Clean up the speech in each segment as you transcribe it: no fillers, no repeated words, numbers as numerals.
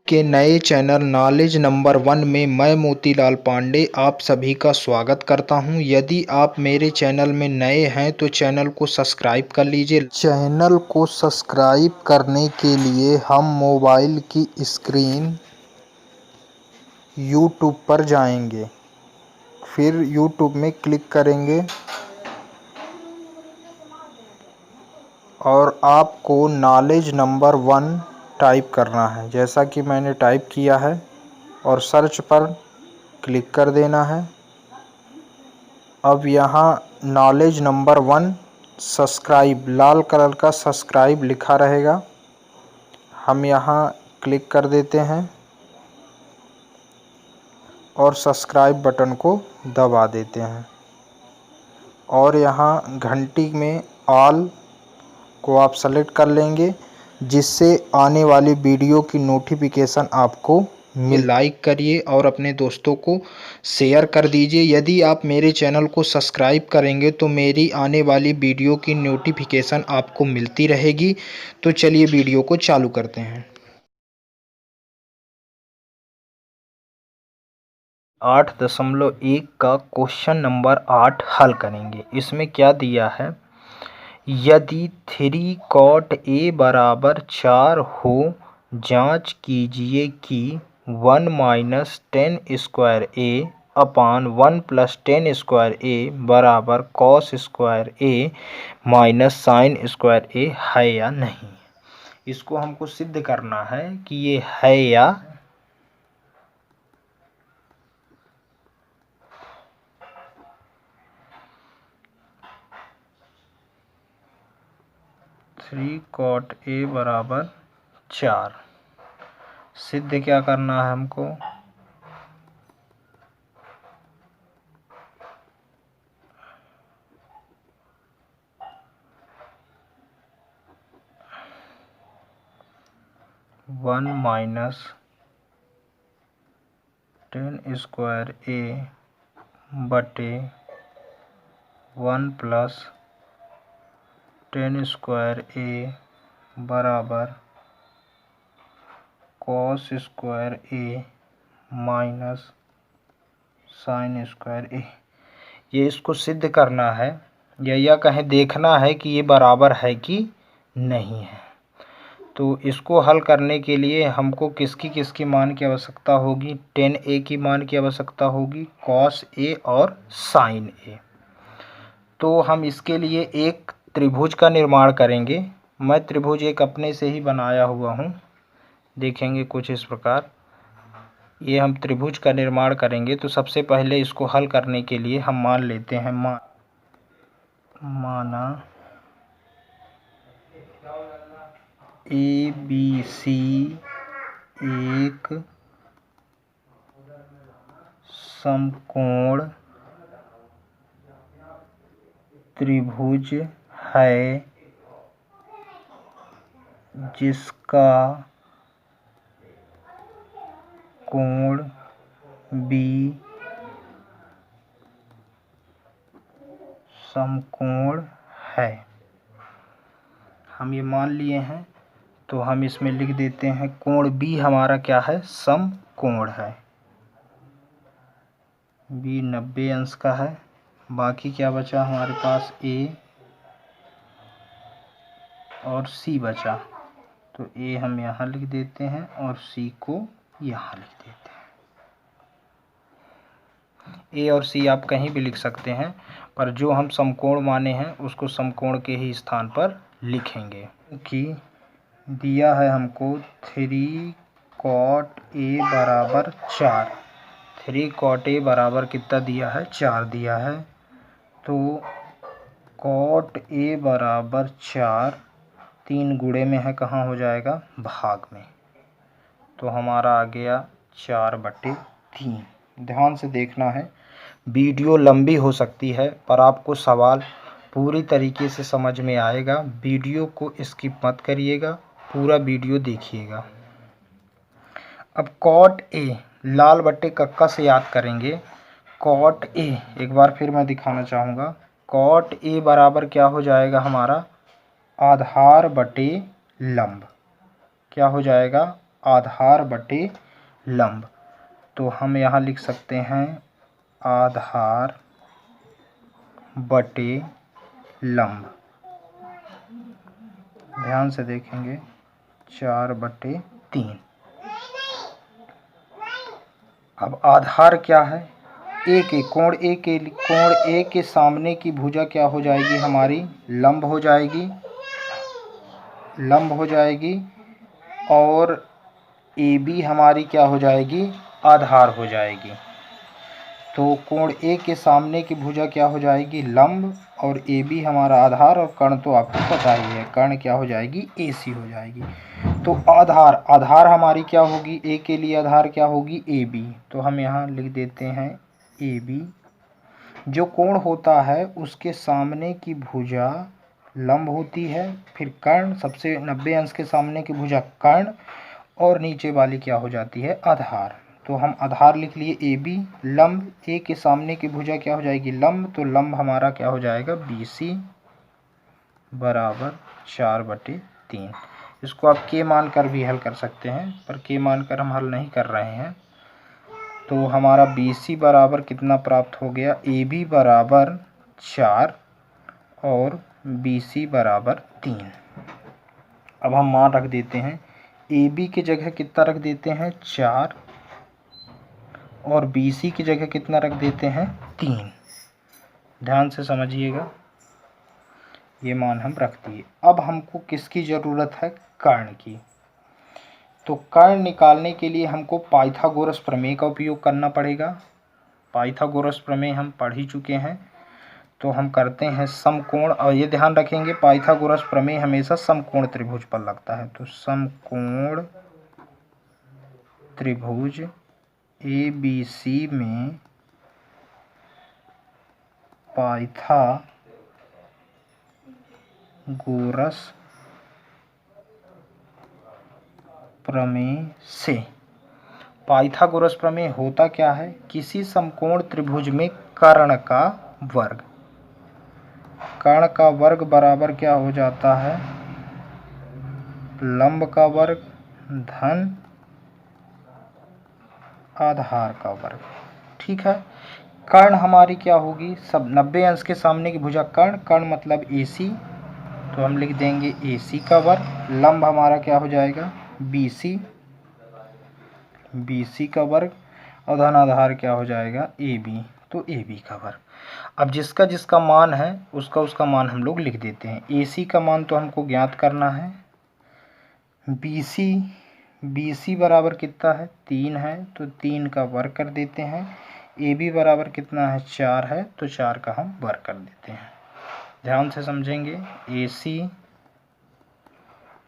के नए channel knowledge number 1 में मैं मोतीलाल पांडे आप सभी का स्वागत करता हूं। यदि आप मेरे चैनल में नए हैं तो चैनल को सब्सक्राइब कर लीजिए। चैनल को सब्सक्राइब करने के लिए हम मोबाइल की स्क्रीन यूट्यूब पर जाएंगे, फिर यूट्यूब में क्लिक करेंगे और आपको नॉलेज नंबर 1 टाइप करना है, जैसा कि मैंने टाइप किया है, और सर्च पर क्लिक कर देना है। अब यहाँ नॉलेज नंबर 1 सब्सक्राइब, लाल कलर का सब्सक्राइब लिखा रहेगा, हम यहाँ क्लिक कर देते हैं और सब्सक्राइब बटन को दबा देते हैं। और यहाँ घंटी में ऑल को आप सेलेक्ट कर लेंगे, जिससे आने वाली वीडियो की नोटिफिकेशन आपको लाइक करिए और अपने दोस्तों को शेयर कर दीजिए। यदि आप मेरे चैनल को सब्सक्राइब करेंगे तो मेरी आने वाली वीडियो की नोटिफिकेशन आपको मिलती रहेगी। तो चलिए वीडियो को चालू करते हैं। 8.1 का क्वेश्चन नंबर 8 हल करेंगे। इसमें क्या दिया है, यदि 3 cot a बराबर 4 हो, जांच कीजिए कि 1 minus 10 square a upon 1 plus 10 square a बराबर cos square a minus sine square a है या नहीं। इसको हमको सिद्ध करना है कि ये है या 3 cot a बराबर 4। सिद्ध क्या करना है हमको, वन माइनस 10 स्क्वायर a बटे 1 प्लस 10 स्क्वायर a बराबर cos square a minus sine square a। ये इसको सिद्ध करना है, या कहें देखना है कि ये बराबर है कि नहीं है। तो इसको हल करने के लिए हमको किसकी मान की आवश्यकता होगी, 10a की मान की आवश्यकता होगी, कॉस a और साइन a। तो हम इसके लिए एक त्रिभुज का निर्माण करेंगे। मैं त्रिभुज एक अपने से ही बनाया हुआ हूँ, देखेंगे कुछ इस प्रकार। ये हम त्रिभुज का निर्माण करेंगे तो सबसे पहले इसको हल करने के लिए हम मान लेते हैं, माना ABC एक समकोण त्रिभुज है जिसका कोण B समकोण है। हम ये मान लिए हैं तो हम इसमें लिख देते हैं कोण B हमारा क्या है, समकोण है। B 90 अंश का है। बाकी क्या बचा हमारे पास, A और C बचा, तो A हम यहाँ लिख देते हैं और C को यहाँ लिख देते हैं। A और C आप कहीं भी लिख सकते हैं, पर जो हम समकोण माने हैं उसको समकोण के ही स्थान पर लिखेंगे। कि दिया है हमको 3 cot a बराबर 4। 3 cot a बराबर कितना दिया है, 4 दिया है। तो cot a बराबर 4 3 गुणे में है, कहाँ हो जाएगा, भाग में। तो हमारा आ गया 4/3। ध्यान से देखना है, वीडियो लंबी हो सकती है पर आपको सवाल पूरी तरीके से समझ में आएगा। वीडियो को स्किप मत करिएगा, पूरा वीडियो देखिएगा। अब cot a लाल बट्टे कक्का से याद करेंगे। cot a एक बार फिर मैं दिखाना चाहूँगा, cot a बराबर क्या हो जाएगा हमारा, आधार बटे लंब। क्या हो जाएगा, आधार बटे लंब। तो हम यहाँ लिख सकते हैं आधार बटे लंब। ध्यान से देखेंगे 4/3। अब आधार क्या है? कोण ए के सामने की भुजा क्या हो जाएगी हमारी? लंब हो जाएगी। और ए बी हमारी क्या हो जाएगी? आधार हो जाएगी। तो कोण ए के सामने की भुजा क्या हो जाएगी? लंब, और ए बी हमारा आधार, और कर्ण तो आपको पता ही है, कर्ण क्या हो जाएगी? ए सी हो जाएगी। तो आधार हमारी क्या होगी? ए के लिए आधार क्या होगी? A B. तो हम यहाँ लिख देते हैं ए बी। जो कोण होता है उसके सामने की भुजा लंब होती है, फिर कर्ण, सबसे 90 अंश के सामने की भुजा कर्ण, और नीचे वाली क्या हो जाती है? आधार। तो हम आधार लिख लिए ए बी। लंब, ए के सामने की भुजा क्या हो जाएगी? लंब। तो लंब हमारा क्या हो जाएगा? बी सी बराबर 4/3। इसको आप के मान कर भी हल कर सकते हैं, पर के मान कर हम हल नहीं कर रहे हैं। तो हमारा बी सी बराबर कितना प्राप्त हो गया? ए बी बराबर 4 और बी सी बराबर 3। अब हम मान रख देते हैं। ए बी की जगह कितना रख देते हैं? 4, और बी सी की जगह कितना रख देते हैं? 3। ध्यान से समझिएगा, ये मान हम रख दिए। अब हमको किसकी ज़रूरत है? कर्ण की। तो कर्ण निकालने के लिए हमको पाइथागोरस प्रमेय का उपयोग करना पड़ेगा। पाइथागोरस प्रमेय हम पढ़ ही चुके हैं। तो हम करते हैं समकोण, और ये ध्यान रखेंगे पाइथागोरस प्रमेय हमेशा समकोण त्रिभुज पर लगता है। तो समकोण त्रिभुज ए बी सी में पाइथागोरस प्रमेय से, पाइथागोरस प्रमेय होता क्या है? किसी समकोण त्रिभुज में कर्ण का वर्ग बराबर क्या हो जाता है? लंब का वर्ग धन आधार का वर्ग। ठीक है। कर्ण हमारी क्या होगी? सब 90 अंश के सामने की भुजा कर्ण मतलब ए सी। तो हम लिख देंगे ए सी का वर्ग। लंब हमारा क्या हो जाएगा? बी सी का वर्ग, और धन आधार क्या हो जाएगा? A B. तो ए बी का वर्ग। अब जिसका जिसका मान है उसका मान हम लोग लिख देते हैं। ए सी का मान तो हमको ज्ञात करना है। बी सी बराबर कितना है? 3 है, तो 3 का वर्ग कर देते हैं। ए बी बराबर कितना है? 4 है, तो 4 का हम वर्ग कर देते हैं। ध्यान से समझेंगे। ए सी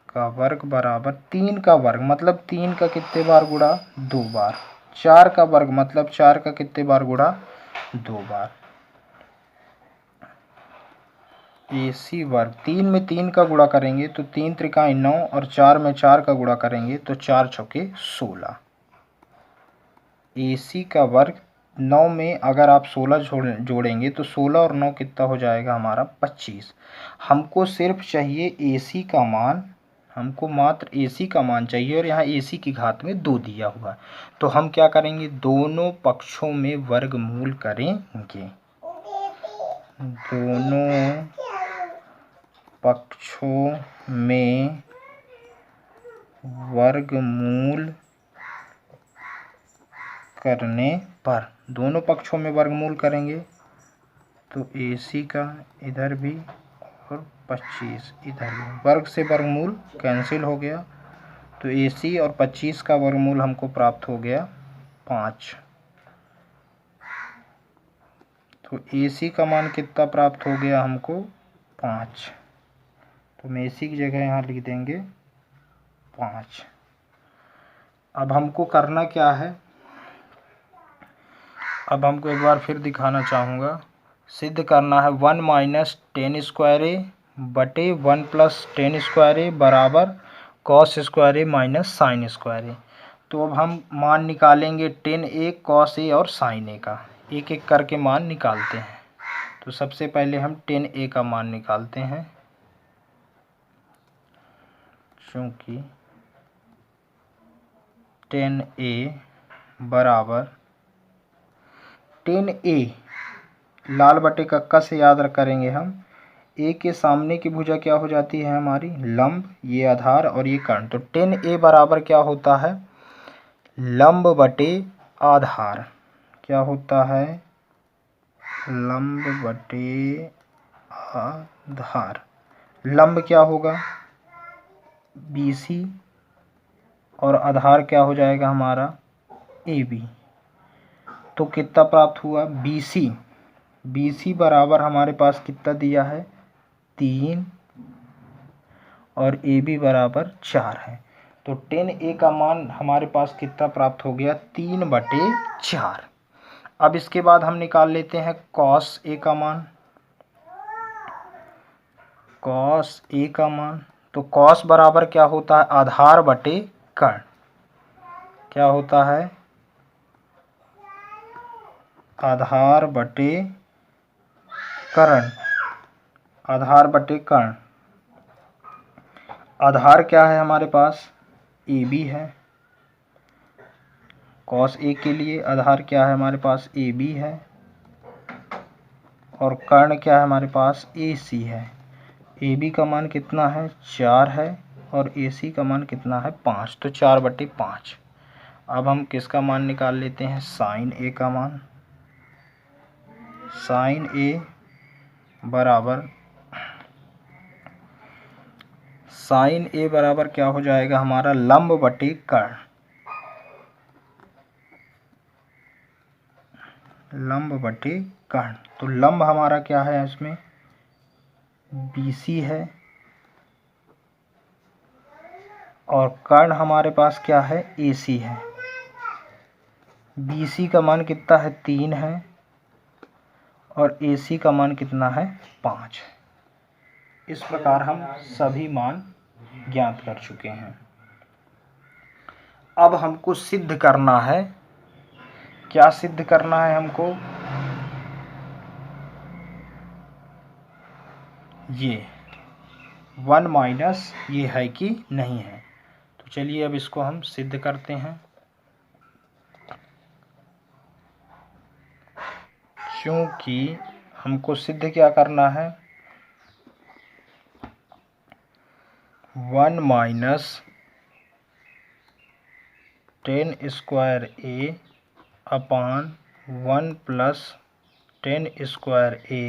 का वर्ग बराबर 3 का वर्ग मतलब 3 का कितने बार गुणा? 2 बार। 4 का वर्ग मतलब 4 का कितने बार गुणा? 2 बार। ए सी वर्ग 3 में 3 का गुणा करेंगे तो 3 त्रिकाई 9, और 4 में 4 का गुणा करेंगे तो 4 चौके 16। ए सी का वर्ग 9 में अगर आप 16 जोड़ेंगे तो 16 और 9 कितना हो जाएगा हमारा? 25। हमको सिर्फ चाहिए ए सी का मान, हमको मात्र ए सी का मान चाहिए, और यहाँ ए सी की घात में 2 दिया हुआ है। तो हम क्या करेंगे? दोनों पक्षों में वर्गमूल करेंगे। दोनों पक्षों में वर्गमूल करने पर, दोनों पक्षों में वर्गमूल करेंगे तो ए सी का इधर भी और 25 इधर भी, वर्ग से वर्गमूल कैंसिल हो गया। तो ए सी और 25 का वर्गमूल हमको प्राप्त हो गया 5। तो ए सी का मान कितना प्राप्त हो गया हमको? 5। तो हम ए सी की जगह यहाँ लिख देंगे 5। अब हमको करना क्या है? अब हमको एक बार फिर दिखाना चाहूँगा। सिद्ध करना है 1 माइनस टेन स्क्वायर ए बटे 1 प्लस टेन स्क्वायर ए बराबर cos square A minus sign square ए। तो अब हम मान निकालेंगे टेन ए, कॉस ए और साइन ए का। एक एक करके मान निकालते हैं। तो सबसे पहले हम टेन ए का मान निकालते हैं, चूँकि 10a बराबर 10a लाल बटे कक्का से याद करेंगे हम। ए के सामने की भुजा क्या हो जाती है हमारी लंब, ये आधार और ये कर्ण। तो 10a बराबर क्या होता है लंब बटे आधार। क्या होता है लंब बटे आधार। लंब क्या होगा BC और आधार क्या हो जाएगा हमारा AB। तो कितना प्राप्त हुआ BC बराबर हमारे पास कितना दिया है 3 और AB बराबर 4 है। तो 10a का मान हमारे पास कितना प्राप्त हो गया 3/4। अब इसके बाद हम निकाल लेते हैं cos a का मान। तो cos बराबर क्या होता है आधार बटे कर्ण। क्या होता है आधार बटे कर्ण। आधार क्या है हमारे पास AB है। cos A के लिए आधार क्या है हमारे पास AB है और कर्ण क्या है हमारे पास AC है। AB का मान कितना है 4 है और AC का मान कितना है 5। तो 4/5। अब हम किसका मान निकाल लेते हैं sin A का मान। sin A बराबर क्या हो जाएगा हमारा लंब बटे कर्ण। तो लंब हमारा क्या है इसमें BC है और कर्ण हमारे पास क्या है AC है। BC का मान कितना है 3 है और AC का मान कितना है 5। इस प्रकार हम सभी मान ज्ञात कर चुके हैं। अब हमको सिद्ध करना है। क्या सिद्ध करना है हमको ये 1 माइनस ये है कि नहीं है। तो चलिए अब इसको हम सिद्ध करते हैं। क्योंकि हमको सिद्ध क्या करना है 1 minus 10 square A upon 1 plus 10 square A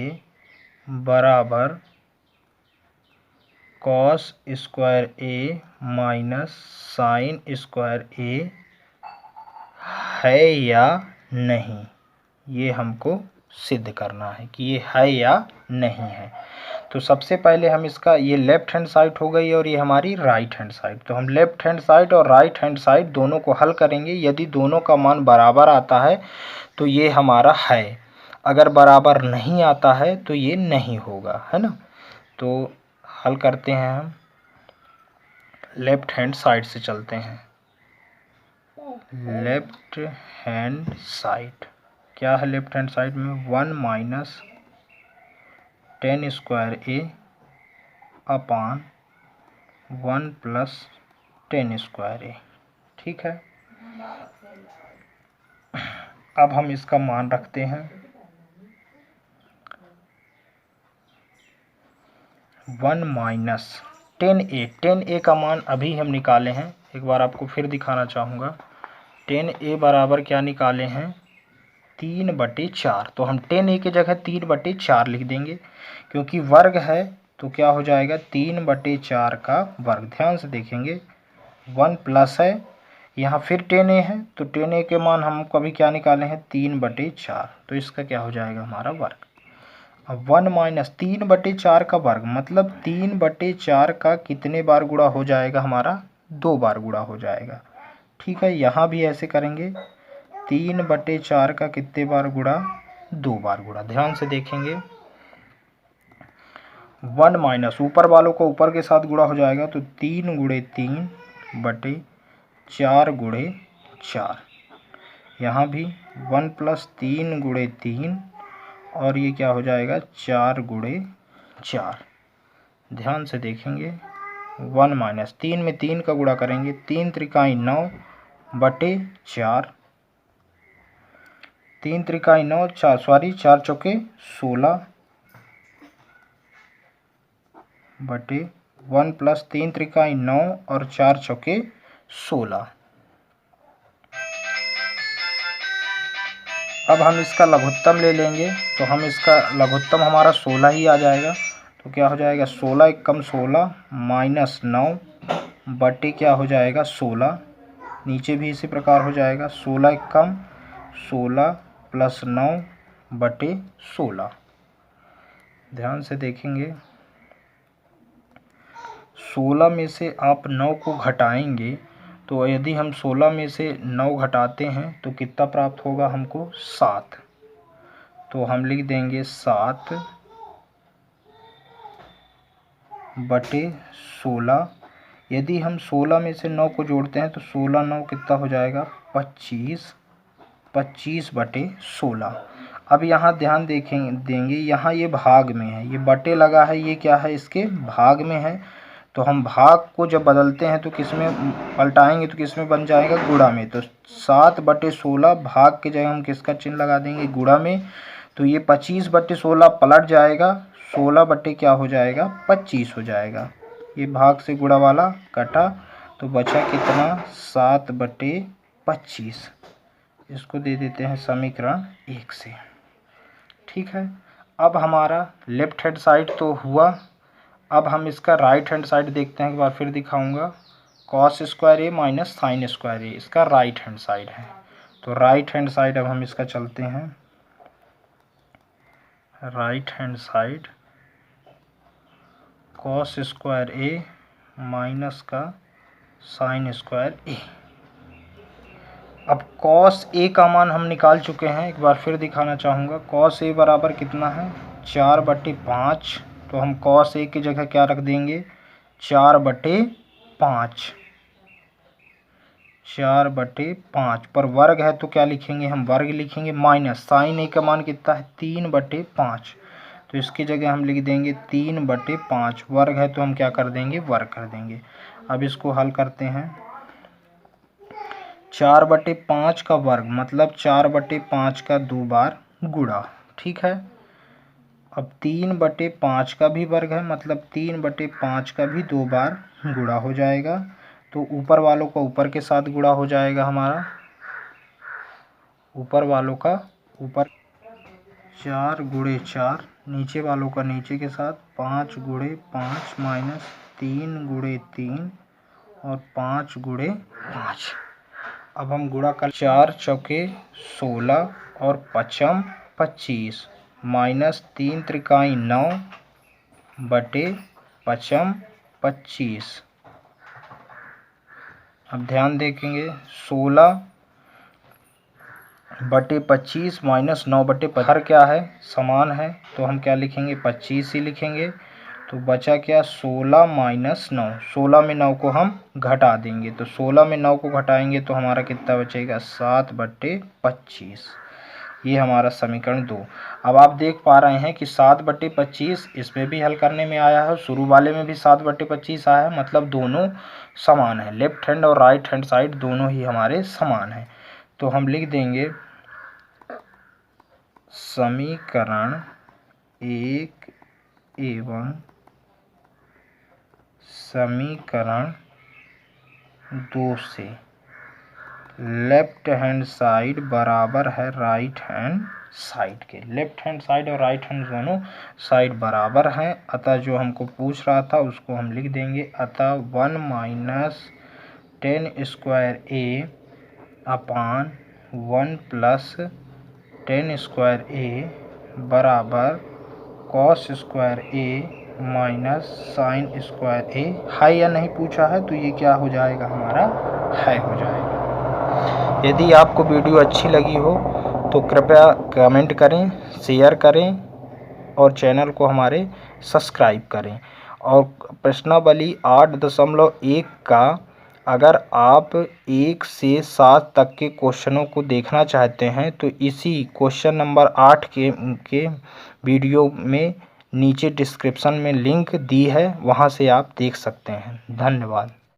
बराबर cos square A minus sine square A है या नहीं, ये हमको सिद्ध करना है कि ये है या नहीं है। तो सबसे पहले हम इसका ये लेफ्ट हैंड साइड हो गई और ये हमारी राइट हैंड साइड। तो हम लेफ्ट हैंड साइड और राइट हैंड साइड दोनों को हल करेंगे। यदि दोनों का मान बराबर आता है तो ये हमारा है, अगर बराबर नहीं आता है तो ये नहीं होगा, है ना। तो हल करते हैं हम। लेफ्ट हैंड साइड से चलते हैं। लेफ्ट हैंड साइड क्या है लेफ्ट हैंड साइड में 1 minus 10 square A upon 1 plus 10 square A। ठीक है। अब हम इसका मान रखते हैं 1 माइनस 10A का मान अभी हम निकाले हैं। एक बार आपको फिर दिखाना चाहूँगा। 10A बराबर क्या निकाले हैं 3/4। तो हम 10A की जगह 3/4 लिख देंगे, क्योंकि वर्ग है तो क्या हो जाएगा 3/4 का वर्ग। ध्यान से देखेंगे 1 प्लस है, यहाँ फिर 10A है तो 10A के मान हम कभी क्या निकाले हैं 3/4। तो इसका क्या हो जाएगा हमारा वर्ग। अब 1 माइनस 3/4 का वर्ग मतलब 3/4 का कितने बार गुणा हो जाएगा हमारा 2 बार गुणा हो जाएगा। ठीक है, यहाँ भी ऐसे करेंगे 3/4 का कितने बार गुणा 2 बार गुणा। ध्यान से देखेंगे 1 माइनस ऊपर वालों को ऊपर के साथ गुणा हो जाएगा तो 3 गुणे 3/4 गुणे 4। यहाँ भी 1 प्लस 3 गुणे 3 और ये क्या हो जाएगा 4 गुणे 4। ध्यान से देखेंगे 1 माइनस 3 में 3 का गुणा करेंगे 3 त्रिकाई 9 बटे 4, 3 त्रिकाई 9, 4 चौके 16 बटे 1 प्लस 3 त्रिकाई 9 और 4 चौके 16। अब हम इसका लघुत्तम ले लेंगे तो हम इसका लघुत्तम हमारा 16 ही आ जाएगा। तो क्या हो जाएगा 16 एकम 16 माइनस 9 बटे क्या हो जाएगा 16। नीचे भी इसी प्रकार हो जाएगा 16 एकम 16 प्लस 9 बटे 16। ध्यान से देखेंगे 16 में से आप 9 को घटाएंगे तो यदि हम 16 में से 9 घटाते हैं तो कितना प्राप्त होगा हमको 7। तो हम लिख देंगे 7 बटे 16। यदि हम 16 में से 9 को जोड़ते हैं तो 16 9 कितना हो जाएगा 25, 25 बटे 16। अब यहाँ ध्यान देंगे यहाँ ये भाग में है, ये बटे लगा है, ये क्या है इसके भाग में है। तो हम भाग को जब बदलते हैं तो किस में पलटाएंगे तो किस में बन जाएगा गुणा में। तो 7 बटे 16 भाग के जगह हम किसका चिन्ह लगा देंगे गुणा में। तो ये 25 बटे 16 पलट जाएगा, 16 बटे क्या हो जाएगा 25 हो जाएगा। ये भाग से गुणा वाला कटा तो बचा कितना 7 बटे 25। इसको दे देते हैं समीकरण 1 से। ठीक है, अब हमारा लेफ्ट हैंड साइड तो हुआ। अब हम इसका राइट हैंड साइड देखते हैं, एक बार फिर दिखाऊंगा। Cos square A minus sign square ए इसका राइट हैंड साइड है। तो राइट हैंड साइड अब हम इसका चलते हैं। Right hand side cos square A minus का साइन स्क्वायर ए। अब कॉस ए का मान हम निकाल चुके हैं, एक बार फिर दिखाना चाहूँगा। कॉस ए बराबर कितना है 4 बटे 5। तो हम कॉस ए की जगह क्या रख देंगे 4 बटे 5, 4 बटे 5 पर वर्ग है तो क्या लिखेंगे हम वर्ग लिखेंगे माइनस साइन ए का मान कितना है 3 बटे 5। तो इसकी जगह हम लिख देंगे 3 बटे 5, वर्ग है तो हम क्या कर देंगे वर्ग कर देंगे। अब इसको हल करते हैं। 4 बटे 5 का वर्ग मतलब 4 बटे 5 का 2 बार गुणा। ठीक है, अब 3 बटे 5 का भी वर्ग है मतलब 3 बटे 5 का भी 2 बार गुणा हो जाएगा। तो ऊपर वालों का ऊपर के साथ गुणा हो जाएगा हमारा, ऊपर वालों का ऊपर 4 गुणे 4, नीचे वालों का नीचे के साथ 5 गुणे 5 माइनस 3 गुणे 3 और 5 गुणे 5। अब हम गुणा कर 4 चौके 16 और 5 25 माइनस 3 त्रिकाई 9 बटे 5 25। अब ध्यान देखेंगे 16 बटे 25 माइनस 9 बटे 5 हर क्या है समान है तो हम क्या लिखेंगे 25 ही लिखेंगे। तो बचा क्या 16 माइनस 9, 16 में 9 को हम घटा देंगे तो 16 में 9 को घटाएंगे तो हमारा कितना बचेगा 7 बटे 25। ये हमारा समीकरण 2। अब आप देख पा रहे हैं कि 7 बटे 25 इसमें भी हल करने में आया है, शुरू वाले में भी 7 बटे 25 आया है, मतलब दोनों समान है। लेफ्ट हैंड और राइट हैंड साइड दोनों ही हमारे समान है। तो हम लिख देंगे समीकरण 1 एवं समीकरण 2 से लेफ्ट हैंड साइड बराबर है राइट हैंड साइड के। लेफ्ट हैंड साइड और राइट हैंड दोनों साइड बराबर हैं, अतः जो हमको पूछ रहा था उसको हम लिख देंगे। अतः 1 माइनस 10 स्क्वायर ए अपान 1 प्लस 10 स्क्वायर ए बराबर cos square A minus sign square ए। है या नहीं पूछा है तो ये क्या हो जाएगा हमारा है हो जाएगा। यदि आपको वीडियो अच्छी लगी हो तो कृपया कमेंट करें, शेयर करें और चैनल को हमारे सब्सक्राइब करें। और प्रश्नावली 8.1 का अगर आप 1 से 7 तक के क्वेश्चनों को देखना चाहते हैं तो इसी क्वेश्चन नंबर 8 के वीडियो में नीचे डिस्क्रिप्शन में लिंक दी है, वहां से आप देख सकते हैं। धन्यवाद।